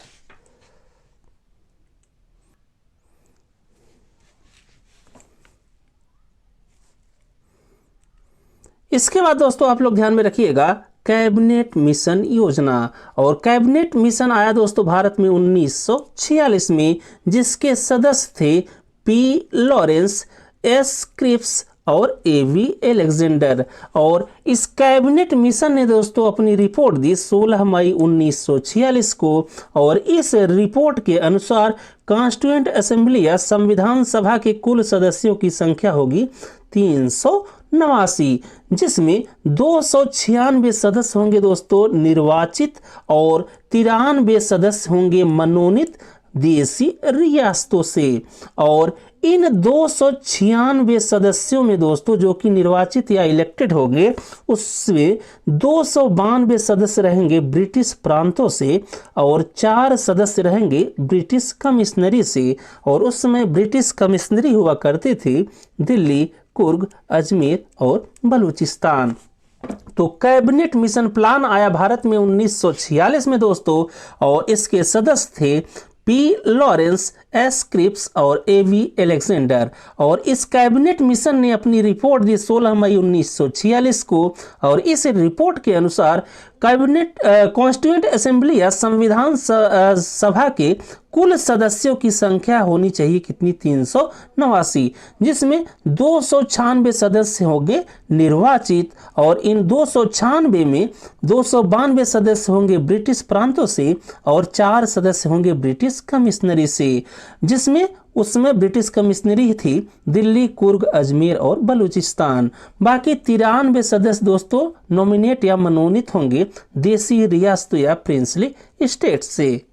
इसके बाद दोस्तों आप लोग ध्यान में रखिएगा कैबिनेट मिशन योजना, और कैबिनेट मिशन आया दोस्तों भारत में 1946 में, जिसके सदस्य थे पी लॉरेंस, एस क्रिप्स और ए.वी. एलेक्जेंडर। और इस कैबिनेट मिशन ने दोस्तों अपनी रिपोर्ट दी 16 मई 1946 को, और इस रिपोर्ट के अनुसार कॉन्स्टिट्यूएंट असेंबली या संविधान सभा के कुल सदस्यों की संख्या होगी 309। जिसमें 296 सदस्य होंगे दोस्तों निर्वाचित और 93 सदस्य होंगे मनोनीत देशी रियासतों से। और इन 296 सदस्यों में दोस्तों जो कि निर्वाचित या इलेक्टेड होंगे उसमें 292 सदस्य रहेंगे ब्रिटिश प्रांतों से और 4 सदस्य रहेंगे ब्रिटिश कमिश्नरी से। और उस समय ब्रिटिश कमिश्नरी हुआ करते थे दिल्ली, कुर्ग, अजमेर और बलूचिस्तान। तो कैबिनेट मिशन प्लान आया भारत में 1946 में दोस्तों, और इसके सदस्य थे पी लॉरेंस, एस क्रिप्स और ए वी एलेक्जेंडर। और इस कैबिनेट मिशन ने अपनी रिपोर्ट दी 16 मई 1946 को। और इस रिपोर्ट के अनुसार कैबिनेट कॉन्स्टिट्यूएंट असेंबली या संविधान सभा के कुल सदस्यों की संख्या होनी चाहिए कितनी, 389, जिसमें 296 सदस्य होंगे निर्वाचित और इन 296 में 292 सदस्य होंगे ब्रिटिश प्रांतों से और 4 सदस्य होंगे ब्रिटिश कमिश्नरी से, जिसमें उसमें ब्रिटिश कमिश्नरी थी दिल्ली, कुर्ग, अजमेर और बलूचिस्तान। बाकी 93 सदस्य दोस्तों नॉमिनेट या मनोनीत होंगे देशी रियासतों या प्रिंसली स्टेट से।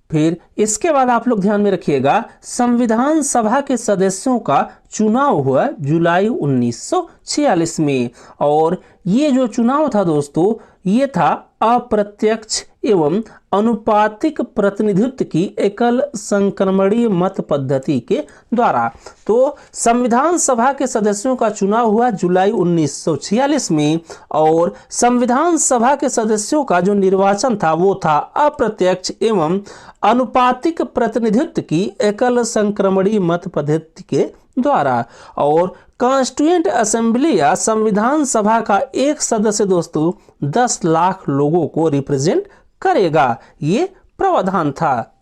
फिर इसके बाद आप लोग ध्यान में रखिएगा संविधान सभा के सदस्यों का चुनाव हुआ जुलाई 1946 में। और ये जो चुनाव था दोस्तों ये था अप्रत्यक्ष एवं अनुपातिक प्रतिनिधित्व की एकल संक्रमणीय मत पद्धति के द्वारा। तो संविधान सभा के सदस्यों का चुनाव हुआ जुलाई 1946 में और संविधान सभा के सदस्यों का जो निर्वाचन था वो था अप्रत्यक्ष एवं अनुपातिक प्रतिनिधित्व की एकल संक्रमणीय मत पद्धति के द्वारा। और कॉन्स्टिट्यूएंट असेंबली या संविधान सभा का एक सदस्य दोस्तों 10 लाख लोगों को रिप्रेजेंट करेगा, ये प्रावधान था।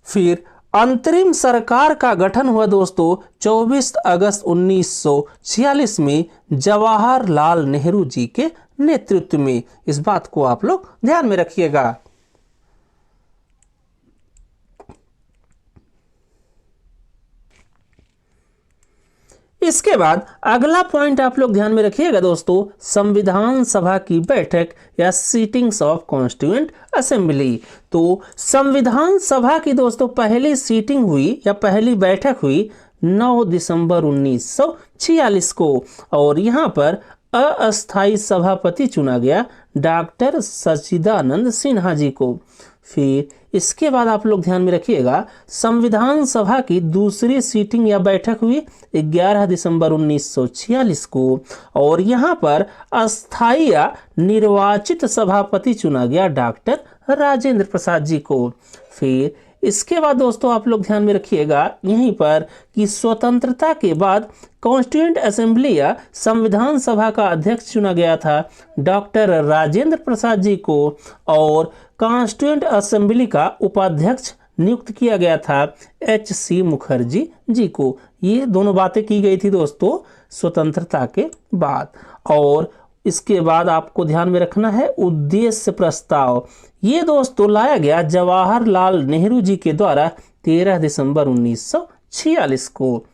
फिर अंतरिम सरकार का गठन हुआ दोस्तों 24 अगस्त 1946 में जवाहरलाल नेहरू जी के नेतृत्व में। इस बात को आप लोग ध्यान में रखिएगा। इसके बाद अगला पॉइंट आप लोग ध्यान में रखिएगा दोस्तों, संविधान सभा की बैठक या सीटिंग्स ऑफ कॉन्स्टिट्यूएंट असेंबली। तो संविधान सभा की दोस्तों पहली सीटिंग हुई या पहली बैठक हुई 9 दिसंबर 1946 को और यहां पर अस्थाई सभापति चुना गया डॉक्टर सच्चिदानंद सिन्हा जी को। फिर इसके बाद आप लोग ध्यान में रखिएगा संविधान सभा की दूसरी सीटिंग या बैठक हुई 11 दिसंबर 1946 को और यहां पर अस्थाई या निर्वाचित सभापति चुना गया डॉक्टर राजेंद्र प्रसाद जी को। फिर इसके बाद दोस्तों आप लोग ध्यान में रखिएगा यहीं पर कि स्वतंत्रता के बाद कॉन्स्टिट्यूएंट असेंबली या संविधान सभा का अध्यक्ष चुना गया था डॉक्टर राजेंद्र प्रसाद जी को और कॉन्स्टिट्यूएंट असेंबली का उपाध्यक्ष नियुक्त किया गया था H.C. मुखर्जी जी को। ये दोनों बातें की गई थी दोस्तों स्वतंत्रता के बाद। और इसके बाद आपको ध्यान में रखना है उद्देश्य प्रस्ताव। ये दोस्तों लाया गया जवाहरलाल नेहरू जी के द्वारा 13 दिसंबर 1946 को।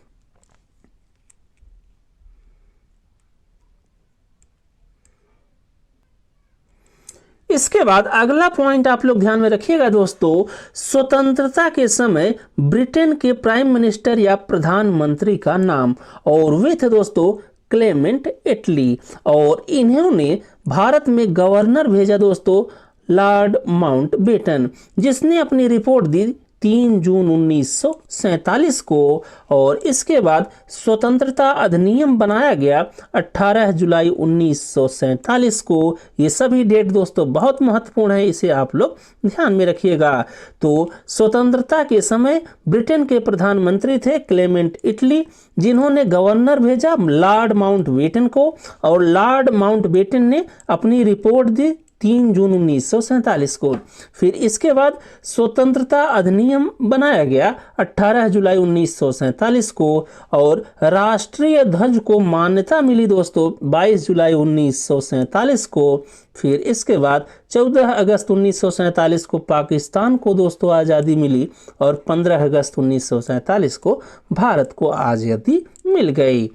इसके बाद अगला पॉइंट आप लोग ध्यान में रखिएगा दोस्तों, स्वतंत्रता के समय ब्रिटेन के प्राइम मिनिस्टर या प्रधानमंत्री का नाम और वे थे दोस्तों क्लेमेंट एटली और इन्होंने भारत में गवर्नर भेजा दोस्तों लॉर्ड माउंटबेटन जिसने अपनी रिपोर्ट दी 3 जून 1947 को। और इसके बाद स्वतंत्रता अधिनियम बनाया गया 18 जुलाई 1947 को। ये सभी डेट दोस्तों बहुत महत्वपूर्ण है, इसे आप लोग ध्यान में रखिएगा। तो स्वतंत्रता के समय ब्रिटेन के प्रधानमंत्री थे क्लेमेंट एटली जिन्होंने गवर्नर भेजा लॉर्ड माउंटबेटन को और लॉर्ड माउंटबेटन ने अपनी रिपोर्ट दी 3 जून 1947 को। फिर इसके बाद स्वतंत्रता अधिनियम बनाया गया 18 जुलाई 1947 को, और राष्ट्रीय ध्वज को मान्यता मिली दोस्तों 22 जुलाई 1947 को। फिर इसके बाद 14 अगस्त 1947 को पाकिस्तान को दोस्तों आज़ादी मिली, और 15 अगस्त 1947 को भारत को आज़ादी मिल गई।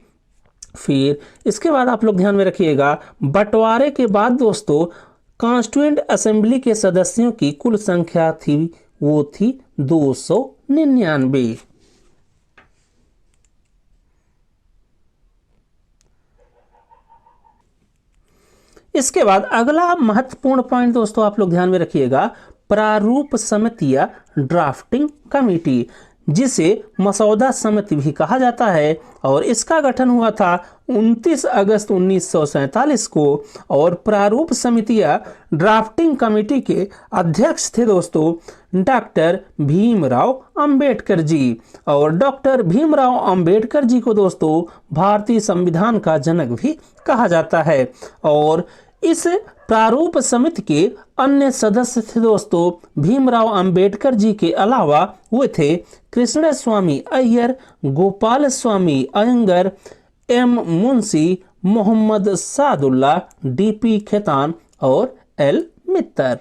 फिर इसके बाद आप लोग ध्यान में रखिएगा, बंटवारे के बाद दोस्तों कॉन्स्टिट्यूएंट असेंबली के सदस्यों की कुल संख्या थी, वो थी 299। इसके बाद अगला महत्वपूर्ण पॉइंट दोस्तों आप लोग ध्यान में रखिएगा, प्रारूप समिति या ड्राफ्टिंग कमेटी, जिसे मसौदा समिति भी कहा जाता है, और इसका गठन हुआ था 29 अगस्त 1947 को। और प्रारूप समिति या ड्राफ्टिंग कमेटी के अध्यक्ष थे दोस्तों डॉक्टर भीमराव अंबेडकर जी, और डॉक्टर भीमराव अंबेडकर जी को दोस्तों भारतीय संविधान का जनक भी कहा जाता है। और इस प्रारूप समिति के अन्य सदस्य थे दोस्तों भीमराव अंबेडकर जी के अलावा वो थे कृष्ण स्वामी अय्यर, गोपाल स्वामी अयंगर, एम मुंशी, मोहम्मद सादुल्ला, डीपी खेतान और एल मित्तर।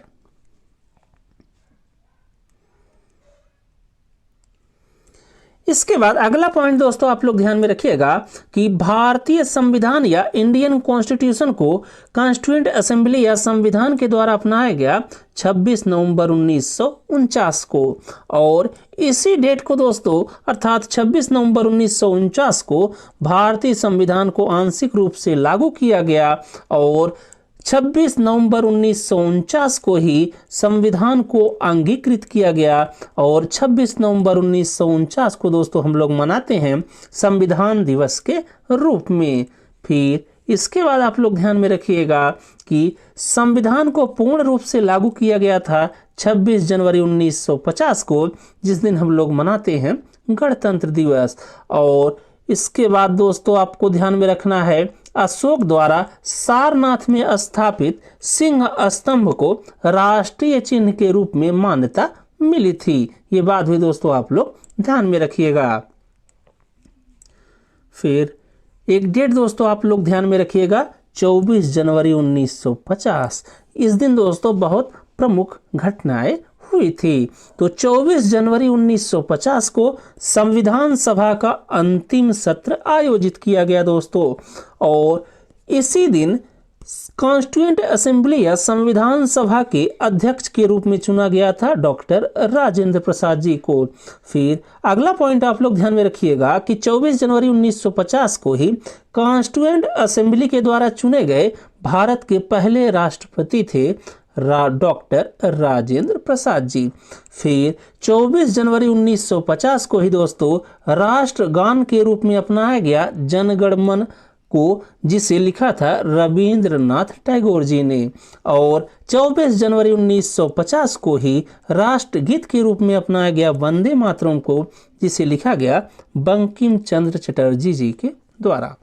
इसके बाद अगला पॉइंट दोस्तों आप लोग ध्यान में रखिएगा कि भारतीय संविधान या इंडियन कॉन्स्टिट्यूशन को कॉन्स्टिट्यूएंट असेंबली या संविधान के द्वारा अपनाया गया 26 नवंबर 1949 को। और इसी डेट को दोस्तों अर्थात 26 नवंबर 1949 को भारतीय संविधान को आंशिक रूप से लागू किया गया, और 26 नवंबर 1949 को ही संविधान को अंगीकृत किया गया, और 26 नवंबर 1949 को दोस्तों हम लोग मनाते हैं संविधान दिवस के रूप में। फिर इसके बाद आप लोग ध्यान में रखिएगा कि संविधान को पूर्ण रूप से लागू किया गया था 26 जनवरी 1950 को, जिस दिन हम लोग मनाते हैं गणतंत्र दिवस। और इसके बाद दोस्तों आपको ध्यान में रखना है, अशोक द्वारा सारनाथ में स्थापित सिंह स्तंभ को राष्ट्रीय चिन्ह के रूप में मान्यता मिली थी। ये बात भी दोस्तों आप लोग ध्यान में रखिएगा। फिर एक डेट दोस्तों आप लोग ध्यान में रखिएगा, 24 जनवरी 1950। इस दिन दोस्तों बहुत प्रमुख घटनाएं हुई थी। तो 24 जनवरी 1950 को संविधान सभा का अंतिम सत्र आयोजित किया गया दोस्तों, और इसी दिन कॉन्स्टिट्यूएंट असेंबली या संविधान सभा के अध्यक्ष के रूप में चुना गया था डॉक्टर राजेंद्र प्रसाद जी को। फिर अगला पॉइंट आप लोग ध्यान में रखिएगा कि 24 जनवरी 1950 को ही कॉन्स्टिट्यूएंट असेंबली के द्वारा चुने गए भारत के पहले राष्ट्रपति थे डॉक्टर राजेंद्र प्रसाद जी। फिर 24 जनवरी 1950 को ही दोस्तों राष्ट्रगान के रूप में अपनाया गया जनगण मन को, जिसे लिखा था रविंद्रनाथ टैगोर जी ने। और 24 जनवरी 1950 को ही राष्ट्रगीत के रूप में अपनाया गया वंदे मातरम को, जिसे लिखा गया बंकिम चंद्र चटर्जी जी के द्वारा।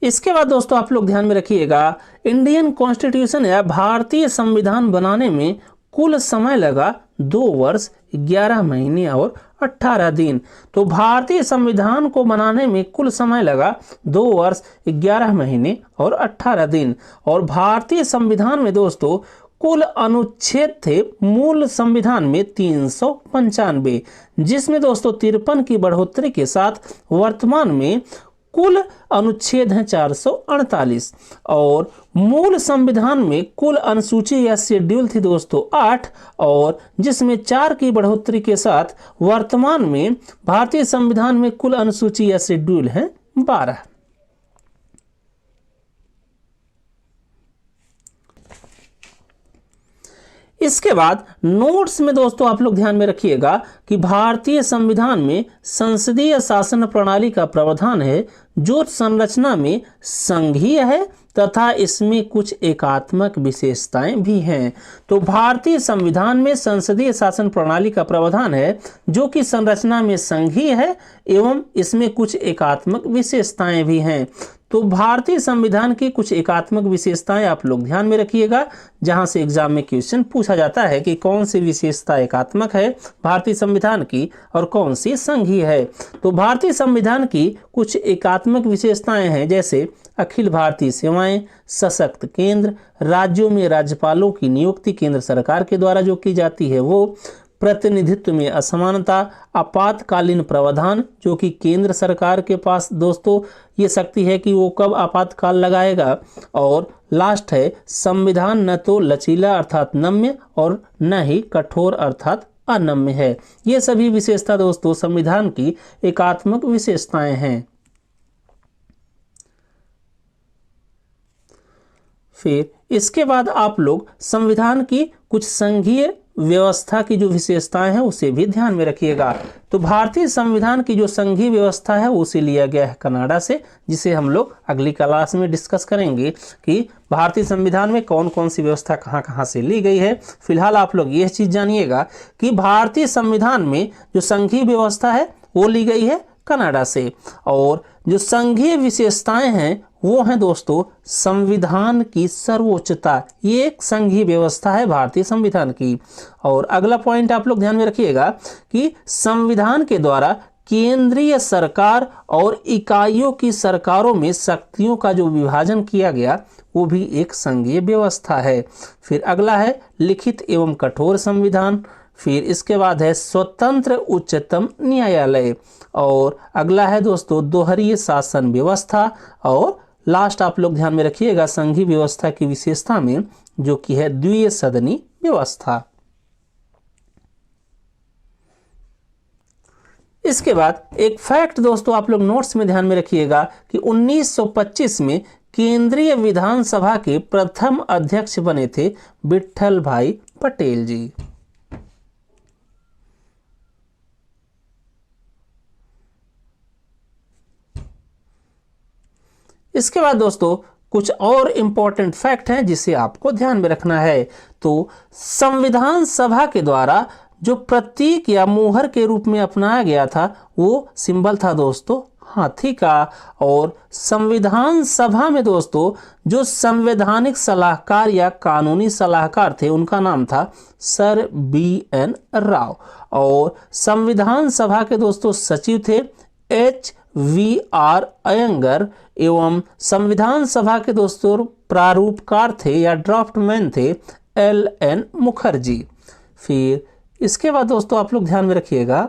इसके बाद दोस्तों आप लोग ध्यान में रखिएगा, इंडियन कॉन्स्टिट्यूशन या भारतीय संविधान बनाने में कुल समय लगा 2 वर्ष 11 महीने और 18 दिन। तो भारतीय संविधान को बनाने में कुल समय लगा 2 वर्ष 11 महीने और 18 दिन। और भारतीय संविधान में दोस्तों कुल अनुच्छेद थे मूल संविधान में 395, जिसमें दोस्तों 53 की बढ़ोतरी के साथ वर्तमान में कुल अनुच्छेद हैं 448। और मूल संविधान में कुल अनुसूची या शेड्यूल थी दोस्तों 8, और जिसमें 4 की बढ़ोतरी के साथ वर्तमान में भारतीय संविधान में कुल अनुसूची या शेड्यूल हैं 12। इसके बाद नोट्स में दोस्तों आप लोग ध्यान में रखिएगा कि भारतीय संविधान में संसदीय शासन प्रणाली का प्रावधान है, जो संरचना में संघीय है तथा इसमें कुछ एकात्मक विशेषताएं भी हैं। तो भारतीय संविधान में संसदीय शासन प्रणाली का प्रावधान है जो कि संरचना में संघीय है एवं इसमें कुछ एकात्मक विशेषताएं भी हैं। तो भारतीय संविधान की कुछ एकात्मक विशेषताएं आप लोग ध्यान में रखिएगा, जहां से एग्जाम में क्वेश्चन पूछा जाता है कि कौन सी विशेषता एकात्मक है भारतीय संविधान की और कौन सी संघीय है। तो भारतीय संविधान की कुछ एकात्मक विशेषताएं हैं, जैसे अखिल भारतीय सेवाएं, सशक्त केंद्र, राज्यों में राज्यपालों की नियुक्ति केंद्र सरकार के द्वारा जो की जाती है वो, प्रतिनिधित्व में असमानता, आपातकालीन प्रावधान जो कि केंद्र सरकार के पास दोस्तों ये शक्ति है कि वो कब आपातकाल लगाएगा, और लास्ट है संविधान न तो लचीला अर्थात नम्य और न ही कठोर अर्थात अनम्य है। ये सभी विशेषता दोस्तों संविधान की एकात्मक विशेषताएं हैं। फिर इसके बाद आप लोग संविधान की कुछ संघीय व्यवस्था की जो विशेषताएं हैं उसे भी ध्यान में रखिएगा। तो भारतीय संविधान की जो संघीय व्यवस्था है उसे लिया गया है कनाडा से, जिसे हम लोग अगली क्लास में डिस्कस करेंगे कि भारतीय संविधान में कौन कौन सी व्यवस्था कहाँ कहाँ से ली गई है। फिलहाल आप लोग यह चीज जानिएगा कि भारतीय संविधान में जो संघीय व्यवस्था है वो ली गई है कनाडा से, और जो संघीय विशेषताएं हैं वो हैं दोस्तों संविधान की सर्वोच्चता। ये एक संघीय व्यवस्था है भारतीय संविधान की। और अगला पॉइंट आप लोग ध्यान में रखिएगा कि संविधान के द्वारा केंद्रीय सरकार और इकाइयों की सरकारों में शक्तियों का जो विभाजन किया गया वो भी एक संघीय व्यवस्था है। फिर अगला है लिखित एवं कठोर संविधान। फिर इसके बाद है स्वतंत्र उच्चतम न्यायालय, और अगला है दोस्तों दोहरी शासन व्यवस्था, और लास्ट आप लोग ध्यान में रखिएगा संघीय व्यवस्था की विशेषता में जो कि है द्वितीय सदनी व्यवस्था। इसके बाद एक फैक्ट दोस्तों आप लोग नोट्स में ध्यान में रखिएगा कि 1925 में केंद्रीय विधानसभा के प्रथम अध्यक्ष बने थे विट्ठल भाई पटेल जी। इसके बाद दोस्तों कुछ और इंपॉर्टेंट फैक्ट हैं जिसे आपको ध्यान में रखना है। तो संविधान सभा के द्वारा जो प्रतीक या मुहर के रूप में अपनाया गया था वो सिंबल था दोस्तों हाथी का, और संविधान सभा में दोस्तों जो संवैधानिक सलाहकार या कानूनी सलाहकार थे उनका नाम था सर BN राव, और संविधान सभा के दोस्तों सचिव थे HVR अयंगर, एवं संविधान सभा के दोस्तों प्रारूपकार थे या ड्राफ्टमैन थे LN मुखर्जी। फिर इसके बाद दोस्तों आप लोग ध्यान में रखिएगा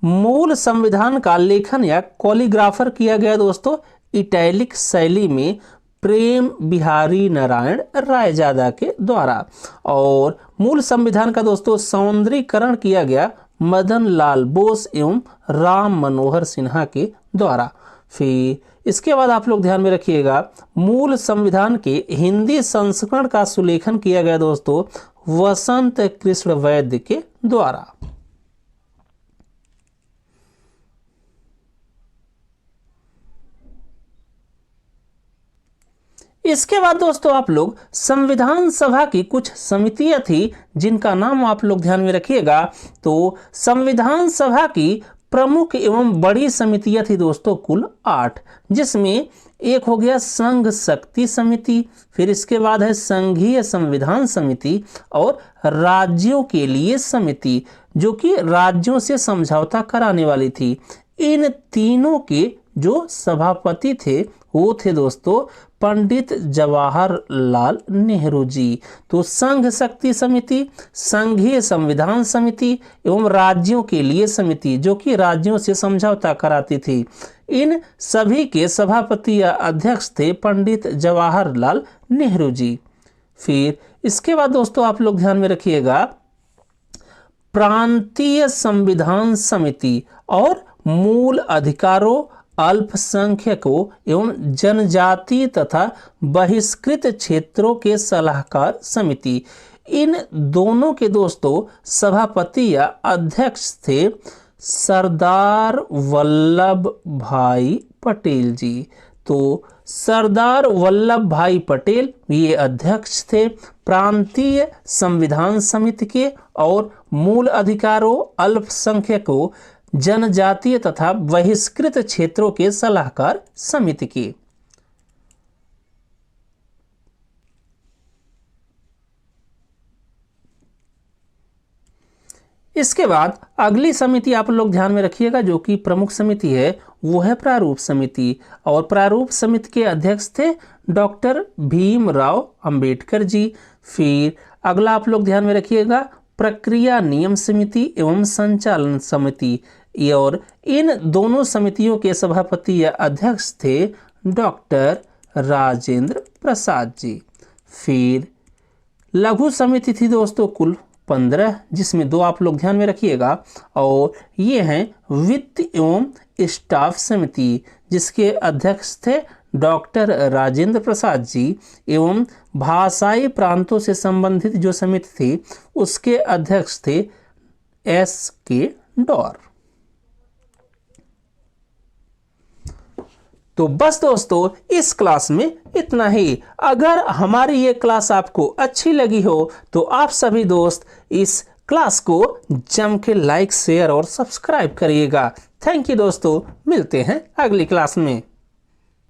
मूल संविधान का लेखन या कॉलीग्राफर किया गया दोस्तों इटैलिक शैली में प्रेम बिहारी नारायण रायजादा के द्वारा, और मूल संविधान का दोस्तों सौंदर्यीकरण किया गया मदन लाल बोस एवं राम मनोहर सिन्हा के द्वारा। फिर इसके बाद आप लोग ध्यान में रखिएगा मूल संविधान के हिंदी संस्करण का सुलेखन किया गया दोस्तों वसंत कृष्ण वैद्य के द्वारा। इसके बाद दोस्तों आप लोग संविधान सभा की कुछ समितियां थी जिनका नाम आप लोग ध्यान में रखिएगा। तो संविधान सभा की प्रमुख एवं बड़ी समितियां थी दोस्तों कुल 8, जिसमें एक हो गया संघ शक्ति समिति, फिर इसके बाद है संघीय संविधान समिति और राज्यों के लिए समिति जो कि राज्यों से समझौता कराने वाली थी। इन तीनों के जो सभापति थे वो थे दोस्तों पंडित जवाहरलाल नेहरू जी। तो संघ शक्ति समिति, संघीय संविधान समिति एवं राज्यों के लिए समिति जो कि राज्यों से समझौता कराती थी, इन सभी के सभापति या अध्यक्ष थे पंडित जवाहरलाल नेहरू जी। फिर इसके बाद दोस्तों आप लोग ध्यान में रखिएगा प्रांतीय संविधान समिति और मूल अधिकारों, अल्पसंख्यकों एवं जनजाति तथा बहिष्कृत क्षेत्रों के सलाहकार समिति, इन दोनों के दोस्तों सभापति या अध्यक्ष थे सरदार वल्लभ भाई पटेल जी। तो सरदार वल्लभ भाई पटेल ये अध्यक्ष थे प्रांतीय संविधान समिति के और मूल अधिकारों, अल्पसंख्यकों, जनजातीय तथा बहिष्कृत क्षेत्रों के सलाहकार समिति के। इसके बाद अगली समिति आप लोग ध्यान में रखिएगा जो कि प्रमुख समिति है, वो है प्रारूप समिति। और प्रारूप समिति के अध्यक्ष थे डॉक्टर भीमराव अंबेडकर जी। फिर अगला आप लोग ध्यान में रखिएगा प्रक्रिया नियम समिति एवं संचालन समिति, और इन दोनों समितियों के सभापति या अध्यक्ष थे डॉक्टर राजेंद्र प्रसाद जी। फिर लघु समिति थी दोस्तों कुल 15, जिसमें 2 आप लोग ध्यान में रखिएगा, और ये हैं वित्त एवं स्टाफ समिति, जिसके अध्यक्ष थे डॉक्टर राजेंद्र प्रसाद जी, एवं भाषाई प्रांतों से संबंधित जो समिति थी उसके अध्यक्ष थे S.K. डॉर। तो बस दोस्तों इस क्लास में इतना ही। अगर हमारी ये क्लास आपको अच्छी लगी हो तो आप सभी दोस्त इस क्लास को जम के लाइक, शेयर और सब्सक्राइब करिएगा। थैंक यू दोस्तों, मिलते हैं अगली क्लास में।